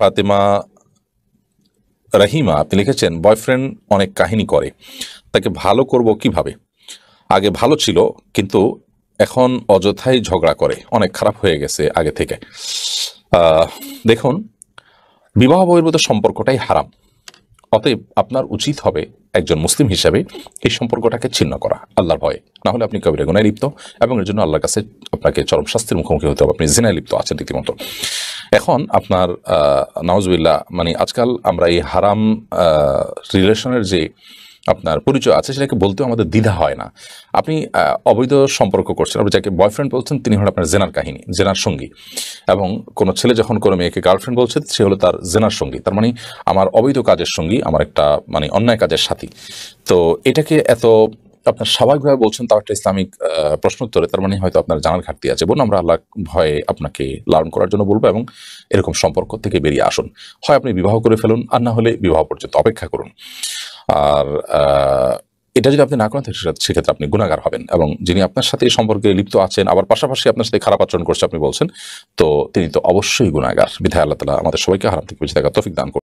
ফাতেমা রাহিমা আপনি লিখেছেন, বয়ফ্রেন্ড অনেক কাহিনী করে, তাকে ভালো করব কিভাবে? আগে ভালো ছিল, কিন্তু এখন অযথাই ঝগড়া করে, অনেক খারাপ হয়ে গেছে আগে থেকে। দেখুন, বিবাহ বহির্ভূত সম্পর্কটাই হারাম। অতএব আপনার উচিত হবে একজন মুসলিম হিসাবে এই সম্পর্কটাকে ছিন্ন করা আল্লাহর ভয়ে, না হলে আপনি কবিরা গুনাহে লিপ্ত, এবং এর জন্য আল্লাহর কাছে আপনাকে চরম শাস্তির মুখোমুখি হতে হবে। আপনি জিনায় লিপ্ত আছেন রীতিমতো। এখন আপনার নাউজুবিল্লাহ, মানে আজকাল আমরা এই হারাম রিলেশনের যে আপনার পরিচয় আছে সেটাকে বলতেও আমাদের দ্বিধা হয় না। আপনি অবৈধ সম্পর্ক করছেন, আপনি যাকে বয়ফ্রেন্ড বলছেন তিনি হল আপনার জেনার কাহিনী, জেনার সঙ্গী। এবং কোনো ছেলে যখন কোনো মেয়েকে গার্লফ্রেন্ড বলছে সে হলো তার জেনার সঙ্গী, তার মানে আমার অবৈধ কাজের সঙ্গী, আমার একটা মানে অন্যায় কাজের সাথী। তো এটাকে এত আপনার স্বাভাবিকভাবে বলছেন, তাও একটা ইসলামিক প্রশ্নোত্তরে, তার মানে হয়তো আপনার জানার ঘাটতি আছে। বোন, আমরা আল্লাহ ভয়ে আপনাকে লালন করার জন্য বলবো, এবং এরকম সম্পর্ক থেকে বেরিয়ে আসুন। হয় আপনি বিবাহ করে ফেলুন, আর না হলে বিবাহ পর্যন্ত অপেক্ষা করুন। আর এটা যদি আপনি না করেন সেক্ষেত্রে আপনি গুনাহগার হবেন, এবং যিনি আপনার সাথে এই সম্পর্কে লিপ্ত আছেন আবার পাশাপাশি আপনার সাথে খারাপ আচরণ করছে আপনি বলছেন, তো তিনি তো অবশ্যই গুনাহগার। বিধায় আল্লাহ তাআলা আমাদের সবাইকে হারাম থেকে বেঁচে থাকার তৌফিক দান করুন।